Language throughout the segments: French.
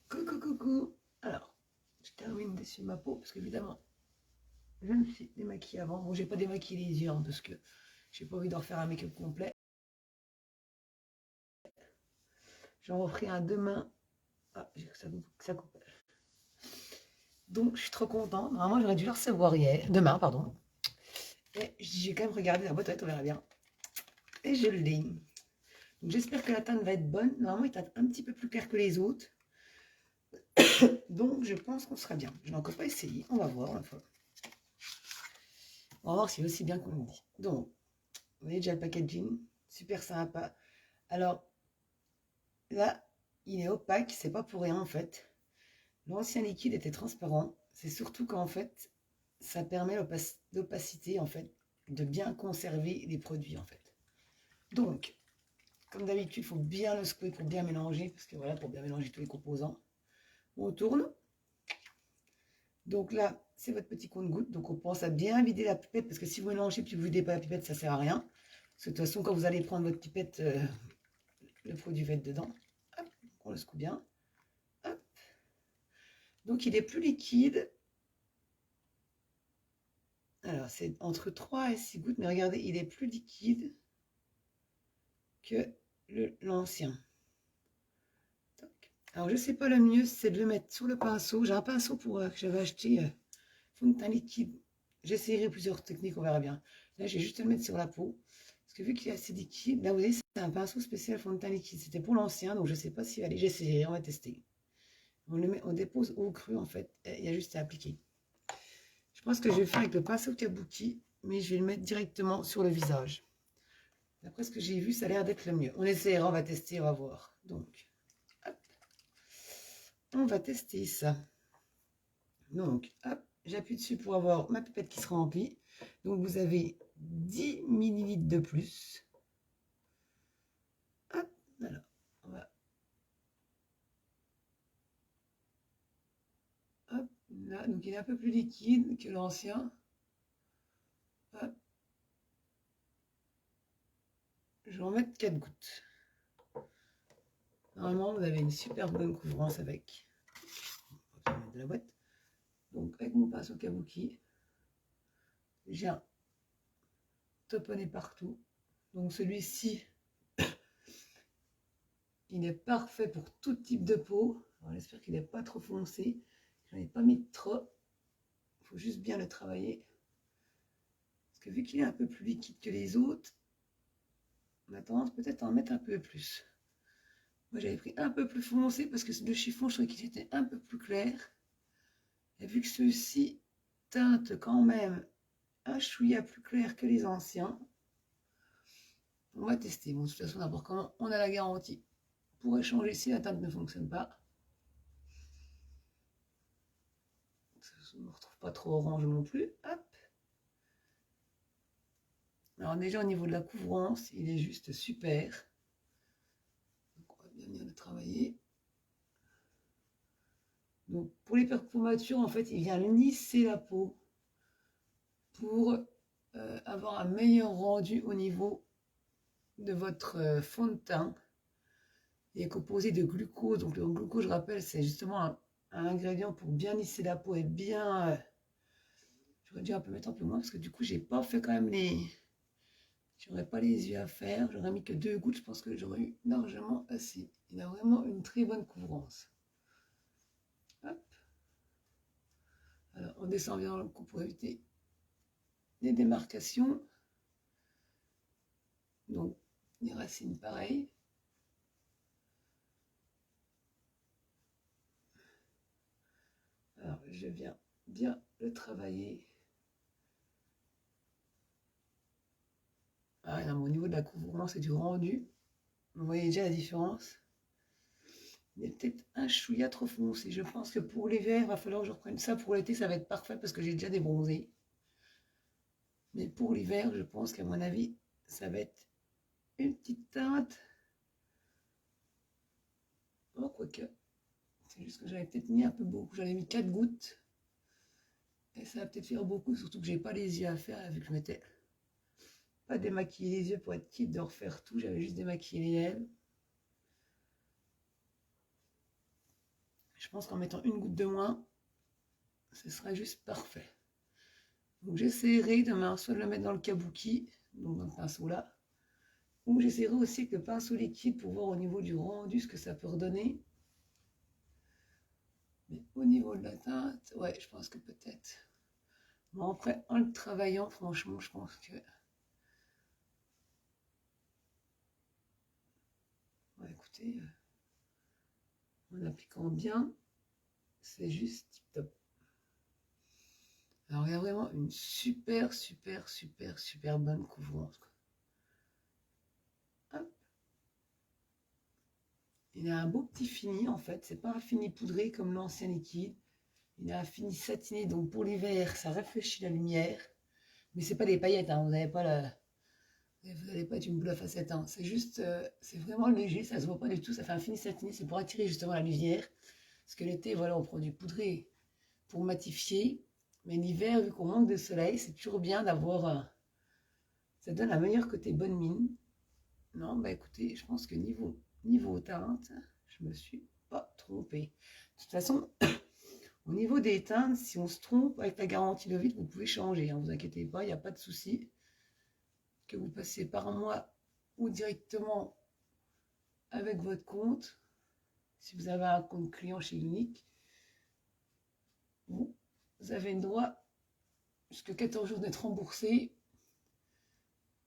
Coucou, coucou. Alors, je termine dessus ma peau parce qu'évidemment, je me suis démaquillée avant. Bon, j'ai pas démaquillé les yeux hein, parce que j'ai pas envie de refaire un make-up complet. J'en referai un demain. Ah, ça coupe. Donc, je suis trop contente. Normalement, j'aurais dû le recevoir hier. Demain, pardon. Et j'ai quand même regardé la boîte aux lettres, on verra bien. Et je l'ai. Donc, j'espère que la teinte va être bonne. Normalement, il teinte un petit peu plus clair que les autres. Donc, je pense qu'on sera bien. Je n'ai encore pas essayé. On va voir. On va voir si c'est aussi bien qu'on le dit. Donc, vous voyez déjà le packaging. Super sympa. Alors, là, il est opaque, c'est pas pour rien en fait. L'ancien liquide était transparent. C'est surtout qu'en fait, ça permet l'opacité en fait, de bien conserver les produits en fait. Donc, comme d'habitude, il faut bien le secouer pour bien mélanger, parce que voilà, pour bien mélanger tous les composants. On tourne. Donc là, c'est votre petit compte-gouttes. Donc on pense à bien vider la pipette, parce que si vous mélangez puis vous videz pas la pipette, ça sert à rien. Parce que de toute façon, quand vous allez prendre votre pipette, le produit va être dedans. Hop, on le secoue bien. Hop. Donc il est plus liquide. Alors c'est entre 3 et 6 gouttes, mais regardez, il est plus liquide que l'ancien. Alors je sais pas, le mieux c'est de le mettre sur le pinceau. J'ai un pinceau que j'avais acheté fond de teint liquide. J'essayerai plusieurs techniques, on verra bien. Là j'ai juste à le mettre sur la peau. Parce que vu qu'il est assez liquide, là vous voyez, c'est un pinceau spécial fond de teint liquide. C'était pour l'ancien, donc je sais pas s'il va aller. J'essayerai, on va tester. On dépose au cru en fait. Il y a juste à appliquer. Je pense que je vais faire avec le pinceau kabuki, mais je vais le mettre directement sur le visage. D'après ce que j'ai vu, ça a l'air d'être le mieux. On essaiera, on va tester, on va voir. Donc, hop, on va tester ça. Donc, hop, j'appuie dessus pour avoir ma pipette qui se remplit. Donc, vous avez 10 ml de plus. Hop, alors, on va... Hop, là, donc il est un peu plus liquide que l'ancien. Hop. Je vais en mettre 4 gouttes. Normalement, vous avez une super bonne couvrance avec. On va mettre de la boîte. Donc, avec mon pinceau kabuki, j'ai un toponné partout. Donc, celui-ci, il est parfait pour tout type de peau. J'espère qu'il n'est pas trop foncé. J'en ai pas mis trop. Il faut juste bien le travailler. Parce que vu qu'il est un peu plus liquide que les autres, on a tendance peut-être à en mettre un peu plus. Moi, j'avais pris un peu plus foncé parce que le chiffon, je trouvais qu'il était un peu plus clair. Et vu que ceux-ci teintent quand même un chouïa plus clair que les anciens, on va tester. Bon, de toute façon, d'abord, comment on a la garantie pour échanger si la teinte ne fonctionne pas. Je ne me retrouve pas trop orange non plus. Hop. Alors déjà au niveau de la couvrance, il est juste super. Donc on va bien venir le travailler. Donc pour les perfumatures, en fait, il vient lisser la peau pour avoir un meilleur rendu au niveau de votre fond de teint. Il est composé de glucose. Donc le glucose, je rappelle, c'est justement un ingrédient pour bien lisser la peau et bien... j'aurais dû un peu mettre un peu moins parce que du coup, j'ai pas fait quand même les... J'aurais pas les yeux à faire. J'aurais mis que 2 gouttes. Je pense que j'aurais eu largement assez. Il a vraiment une très bonne couvrance. Hop. Alors, on descend bien dans le cou pour éviter les démarcations. Donc, les racines, pareil. Alors, je viens bien le travailler. Ah non, mais au niveau de la couvrance et du rendu, vous voyez déjà la différence. Il est peut-être un chouïa trop foncé. Je pense que pour l'hiver, il va falloir que je reprenne ça. Pour l'été, ça va être parfait parce que j'ai déjà des bronzés. Mais pour l'hiver, je pense qu'à mon avis, ça va être une petite teinte. Oh, quoique. C'est juste que j'avais peut-être mis un peu beaucoup. J'en ai mis 4 gouttes. Et ça va peut-être faire beaucoup, surtout que j'ai pas les yeux à faire, vu que je m'étais pas démaquillé les yeux pour être quitte de refaire tout. J'avais juste démaquillé les lèvres. Je pense qu'en mettant une goutte de moins, ce sera juste parfait. Donc j'essaierai demain soit de le mettre dans le kabuki, donc dans le pinceau là, ou j'essaierai aussi avec le pinceau liquide pour voir au niveau du rendu ce que ça peut redonner. Mais au niveau de la teinte, ouais, je pense que peut-être. Bon, après, en le travaillant, franchement, je pense que... Ouais, écoutez, en appliquant bien, c'est juste top. Alors, il y a vraiment une super bonne couvrance. Hop. Il a un beau petit fini, en fait. C'est pas un fini poudré comme l'ancien liquide. Il a un fini satiné, donc pour l'hiver, ça réfléchit la lumière. Mais c'est pas des paillettes, hein. Vous n'allez pas être une boule à facettes, hein. C'est juste, c'est vraiment léger, ça se voit pas du tout. Ça fait un fini satiné, c'est pour attirer justement la lumière. Parce que l'été, voilà, on prend du poudré pour matifier. Mais l'hiver, vu qu'on manque de soleil, c'est toujours bien d'avoir... ça donne un meilleur côté bonne mine. Non, bah écoutez, je pense que niveau teinte, je me suis pas trompée. De toute façon, au niveau des teintes, si on se trompe avec la garantie de vide, vous pouvez changer. Hein, vous inquiétez pas, il n'y a pas de souci. Que vous passiez par moi ou directement avec votre compte. Si vous avez un compte client chez Unique, vous avez le droit jusqu'à 14 jours d'être remboursé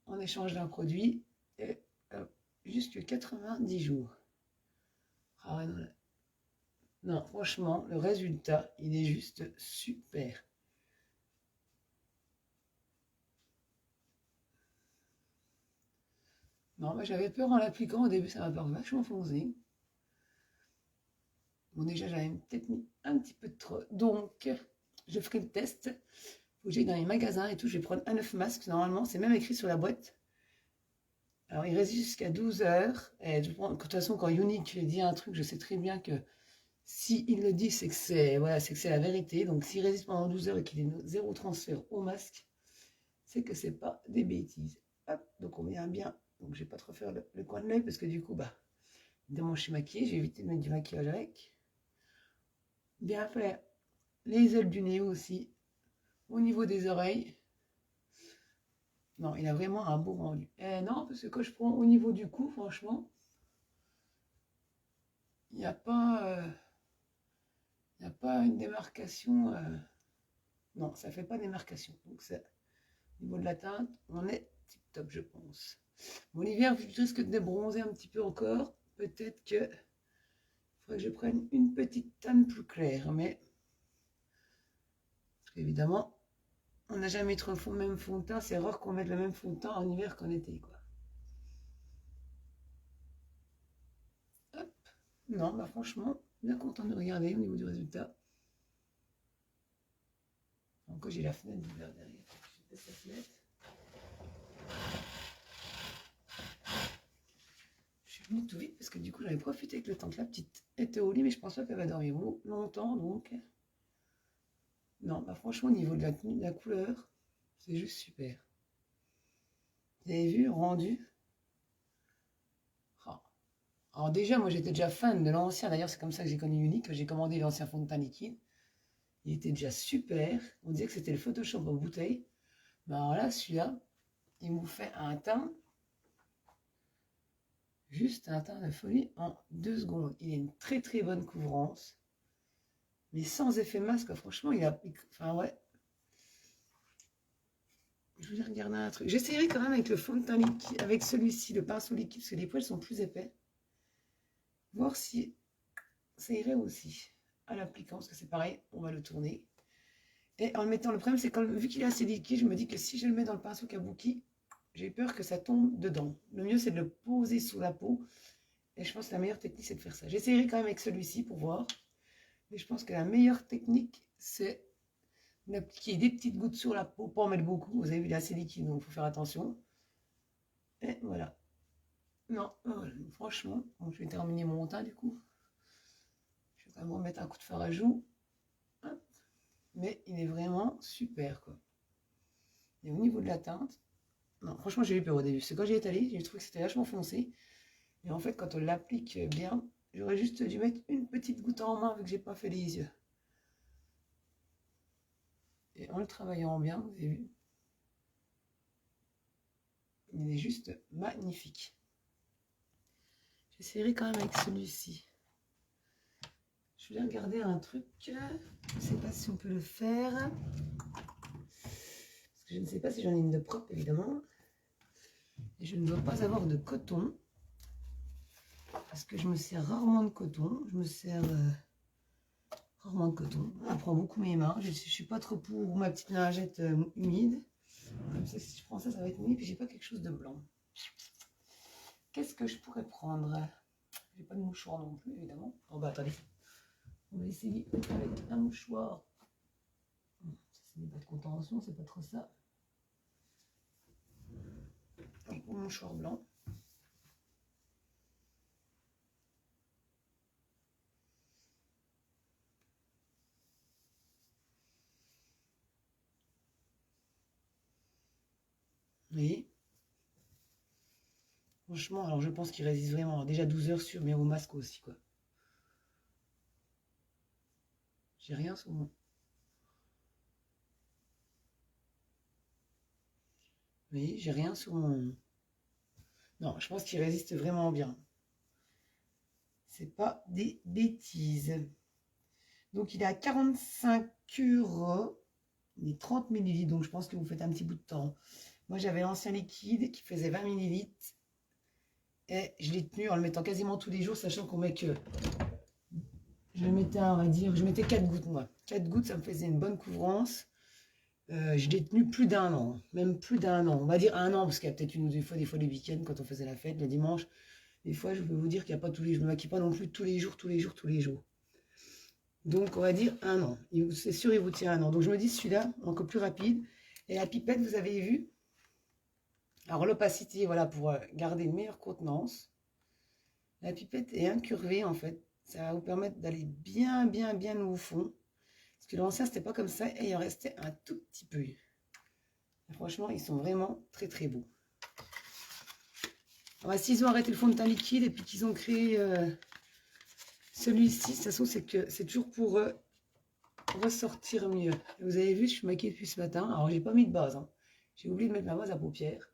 en échange d'un produit et jusqu'à 90 jours. Ah ouais, non, franchement, le résultat, il est juste super. Non, moi j'avais peur en l'appliquant. Au début, ça m'a paru vachement foncé. Bon, déjà, j'avais peut-être mis un petit peu de trop. Donc, je ferai le test. Faut que j'aille dans les magasins et tout. Je vais prendre un 9 masques. Normalement, c'est même écrit sur la boîte. Alors, il résiste jusqu'à 12 heures. Et de toute façon, quand Unique dit un truc, je sais très bien que si il le dit, c'est que c'est voilà, la vérité. Donc, s'il résiste pendant 12 heures et qu'il est zéro transfert au masque, c'est que c'est pas des bêtises. Hop, donc on vient bien. Donc, je vais pas trop faire le coin de l'œil parce que du coup, bah, évidemment, je suis maquillée. J'ai évité de mettre du maquillage avec. Bien faire les ailes du nez aussi. Au niveau des oreilles. Non, il a vraiment un beau rendu. Non, parce que quand je prends au niveau du cou, franchement, il n'y a pas... il n'y a pas une démarcation. Non, ça ne fait pas démarcation. Donc, au niveau de la teinte, on est tip top, je pense. Bon, l'hiver, je risque de bronzer un petit peu encore. Peut-être que il faudrait que je prenne une petite teinte plus claire. Mais, parce qu'évidemment, on n'a jamais trop le même fond de teint. C'est rare qu'on mette le même fond de teint en hiver qu'en été, quoi. Hop. Non, bah franchement, bien content de regarder au niveau du résultat. Encore j'ai la fenêtre d'hiver derrière. Je baisse la fenêtre. Je suis venue tout vite parce que du coup j'avais profité que le temps que la petite était au lit, mais je pense pas qu'elle va dormir longtemps, donc non, bah franchement au niveau de la couleur, c'est juste super. Vous avez vu, rendu. Oh. Alors déjà, moi j'étais déjà fan de l'ancien, d'ailleurs c'est comme ça que j'ai connu Unique, que j'ai commandé l'ancien fond de teint liquide. Il était déjà super, on disait que c'était le Photoshop en bouteille. Mais alors là, celui-là, il vous fait un teint, juste un teint de folie en 2 secondes. Il a une très bonne couvrance, mais sans effet masque, franchement, il a... Enfin ouais. Je voulais regarder un truc. J'essaierai quand même avec le fond de teint liquide, avec celui-ci, le pinceau liquide, parce que les poils sont plus épais. Voir si ça irait aussi à l'appliquant, parce que c'est pareil, on va le tourner. Et en le mettant, le problème, c'est que vu qu'il est assez liquide, je me dis que si je le mets dans le pinceau kabuki, j'ai peur que ça tombe dedans. Le mieux, c'est de le poser sous la peau. Et je pense que la meilleure technique, c'est de faire ça. J'essaierai quand même avec celui-ci pour voir. Mais je pense que la meilleure technique, c'est d'appliquer des petites gouttes sur la peau, pas en mettre beaucoup. Vous avez vu, il est assez liquide, donc il faut faire attention. Et voilà. Non, franchement, bon, je vais terminer mon teint du coup. Je vais quand même remettre un coup de fard à joues. Hop. Mais il est vraiment super, quoi. Et au niveau de la teinte, non, franchement, j'ai eu peur au début. C'est quand j'y étais allée, j'ai trouvé que c'était vachement foncé. Et en fait, quand on l'applique bien, J'aurais juste dû mettre une petite goutte en moins vu que j'ai pas fait les yeux. Et en le travaillant bien, vous avez vu, il est juste magnifique. J'essaierai quand même avec celui-ci. Je voulais regarder un truc. Je ne sais pas si on peut le faire. Parce que je ne sais pas si j'en ai une de propre, évidemment. Et je ne dois pas avoir de coton. Parce que je me sers rarement de coton. Je me sers rarement de coton. Ça prend beaucoup mes mains. Je ne suis pas trop pour ma petite lingette humide. Comme ça, si je prends ça, ça va être humide. Puis j'ai pas quelque chose de blanc. Qu'est-ce que je pourrais prendre? J'ai pas de mouchoir non plus, évidemment. Oh bah attendez. On va essayer avec un mouchoir. Ça, ce n'est pas de contention, c'est pas trop ça. Un mouchoir blanc. Oui. Franchement, alors je pense qu'il résiste vraiment. Déjà 12 heures sur, mais au masque aussi, quoi. J'ai rien sur moi. Oui, j'ai rien sur mon... Non, je pense qu'il résiste vraiment bien. C'est pas des bêtises. Donc, il est à 45 €. Il est 30 ml, donc je pense que vous faites un petit bout de temps. Moi, j'avais l'ancien liquide qui faisait 20 ml. Et je l'ai tenu en le mettant quasiment tous les jours, sachant qu'on met que... Je mettais, on va dire, je mettais 4 gouttes, moi. 4 gouttes, ça me faisait une bonne couvrance. Je l'ai tenu plus d'1 an, même plus d'1 an. On va dire 1 an, parce qu'il y a peut-être une ou deux fois, des fois les week-ends, quand on faisait la fête, le dimanche. Des fois, je peux vous dire qu'il n'y a pas tous les jours. Je ne me maquille pas non plus tous les jours. Donc, on va dire 1 an. C'est sûr, il vous tient 1 an. Donc, je me dis, celui-là, encore plus rapide. Et la pipette, vous avez vu. Alors, l'opacité, voilà, pour garder une meilleure contenance. La pipette est incurvée, en fait. Ça va vous permettre d'aller bien au fond. Parce que l'ancien, c'était pas comme ça. Et il en restait un tout petit peu. Et franchement, ils sont vraiment très beaux. Alors, s'ils ont arrêté le fond de teint liquide et puis qu'ils ont créé celui-ci, de toute façon, c'est que c'est toujours pour ressortir mieux. Et vous avez vu, je suis maquillée depuis ce matin. Alors, j'ai pas mis de base. Hein. J'ai oublié de mettre ma base à paupières.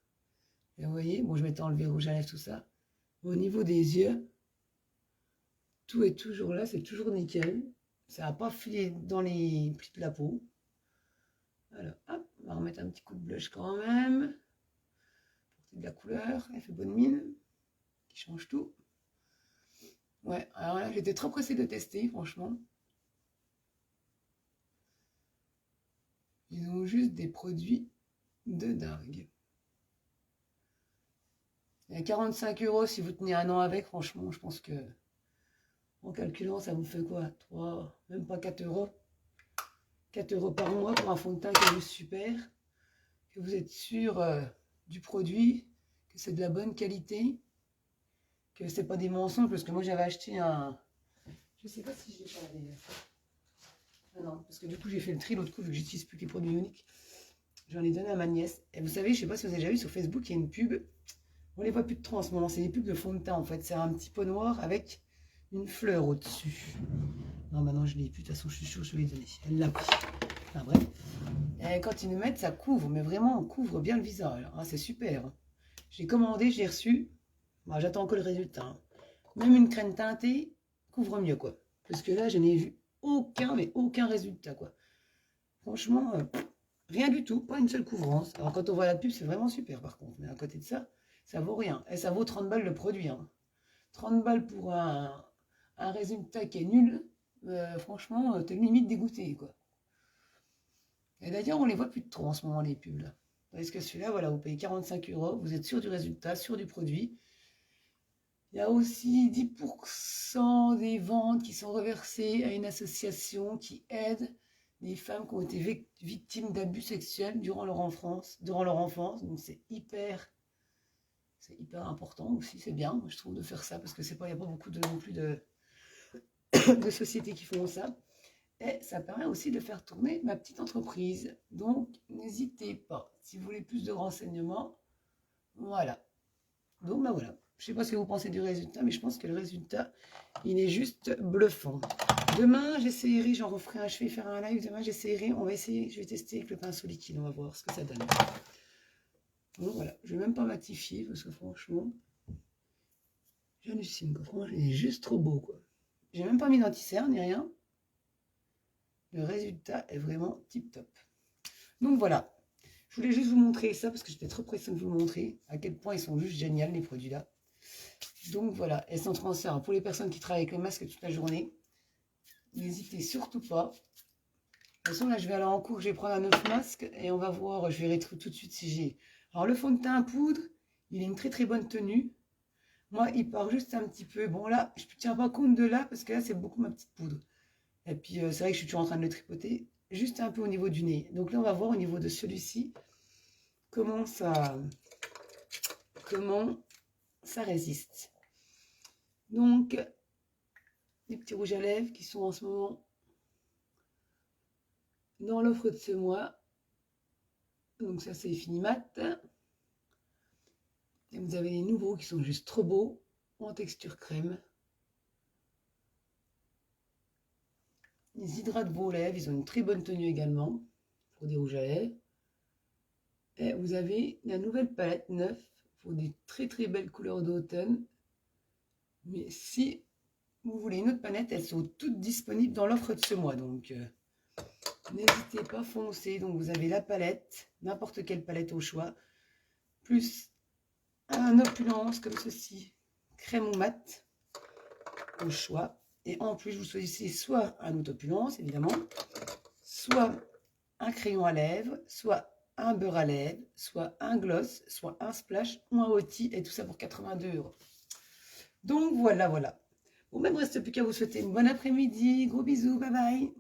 Et vous voyez, bon, je m'étais enlevé rouge à lèvres, tout ça. Au niveau des yeux, tout est toujours là, c'est toujours nickel. Ça va pas filer dans les plis de la peau. Alors, hop, on va remettre un petit coup de blush quand même. Pour de la couleur, elle fait bonne mine. Qui change tout. Ouais, alors là, j'étais trop pressée de tester, franchement. Ils ont juste des produits de dingue. Et à 45 € si vous tenez 1 an avec, franchement, je pense que en calculant, ça vous fait quoi? 3, même pas 4 €. 4 € par mois pour un fond de teint qui est juste super. Que vous êtes sûr du produit, que c'est de la bonne qualité, que c'est pas des mensonges, parce que moi j'avais acheté un... Je sais pas si je l'ai pas d'ailleurs. Ah non, parce que du coup j'ai fait le tri l'autre coup, vu que j'utilise plus que les produits uniques. J'en ai donné à ma nièce. Et vous savez, je sais pas si vous avez déjà vu sur Facebook, il y a une pub. On les voit plus de trop en ce moment. C'est des pubs de fond de teint en fait. C'est un petit pot noir avec une fleur au-dessus. Non, maintenant je l'ai plus. De toute façon, je suis sûre que je l'ai donné. Elle l'a pris. Enfin bref. Et quand ils nous mettent, ça couvre. Mais vraiment, on couvre bien le visage. Ah, c'est super. J'ai commandé, je l'ai reçu. Bon, j'attends encore le résultat. Même une crème teintée couvre mieux quoi. Parce que là, je n'ai vu aucun, mais aucun résultat quoi. Franchement, rien du tout. Pas une seule couvrance. Alors quand on voit la pub, c'est vraiment super par contre. Mais à côté de ça, ça vaut rien. Et ça vaut 30 balles le produit. Hein. 30 balles pour un résultat qui est nul. Franchement, t'es limite dégoûté, quoi. Et d'ailleurs, on les voit plus de trop en ce moment, les pubs, là. Parce que celui-là, voilà, vous payez 45 €, vous êtes sûr du résultat, sûr du produit. Il y a aussi 10% des ventes qui sont reversées à une association qui aide les femmes qui ont été victimes d'abus sexuels durant leur enfance. Donc c'est hyper important aussi, c'est bien, je trouve, de faire ça, parce que c'est pas, il n'y a pas beaucoup non plus de sociétés qui font ça. Et ça permet aussi de faire tourner ma petite entreprise. Donc, n'hésitez pas. Si vous voulez plus de renseignements, voilà. Donc, ben voilà. Je sais pas ce que vous pensez du résultat, mais je pense que le résultat, il est juste bluffant. Demain, j'essayerai, j'en referai un, je vais faire un live. Demain, j'essayerai, on va essayer, je vais tester avec le pinceau liquide, on va voir ce que ça donne. Bon, voilà, je vais même pas matifier parce que franchement, j'hallucine, quoi. Franchement, il est juste trop beau, quoi. J'ai même pas mis d'anti-cerne ni rien. Le résultat est vraiment tip top. Donc voilà, je voulais juste vous montrer ça parce que j'étais trop pressée de vous montrer à quel point ils sont juste géniaux, les produits là. Donc voilà, et sans transfert pour les personnes qui travaillent avec le masque toute la journée. N'hésitez surtout pas. De toute façon, là, je vais aller en cours, je vais prendre un autre masque et on va voir, je verrai tout de suite si j'ai... Alors, le fond de teint à poudre, il est une très très bonne tenue. Moi, il part juste un petit peu. Bon, là, je ne tiens pas compte de là parce que là, c'est beaucoup ma petite poudre. Et puis, c'est vrai que je suis toujours en train de le tripoter. Juste un peu au niveau du nez. Donc là, on va voir au niveau de celui-ci comment ça résiste. Donc, les petits rouges à lèvres qui sont en ce moment dans l'offre de ce mois. Donc ça, c'est Finimat. Et vous avez les nouveaux qui sont juste trop beaux, en texture crème. Ils hydratent vos lèvres, ils ont une très bonne tenue également, pour des rouges à lèvres. Et vous avez la nouvelle palette neuve, pour des très très belles couleurs d'automne. Mais si vous voulez une autre palette, elles sont toutes disponibles dans l'offre de ce mois. Donc, n'hésitez pas, foncez. Donc, vous avez la palette, n'importe quelle palette au choix, plus un opulence comme ceci, crème ou mat, au choix. Et en plus, vous choisissez soit un opulence, évidemment, soit un crayon à lèvres, soit un beurre à lèvres, soit un gloss, soit un splash ou un outil, et tout ça pour 82 €. Donc, voilà, voilà. Bon, même reste plus qu'à vous souhaiter une bonne après-midi. Gros bisous, bye bye.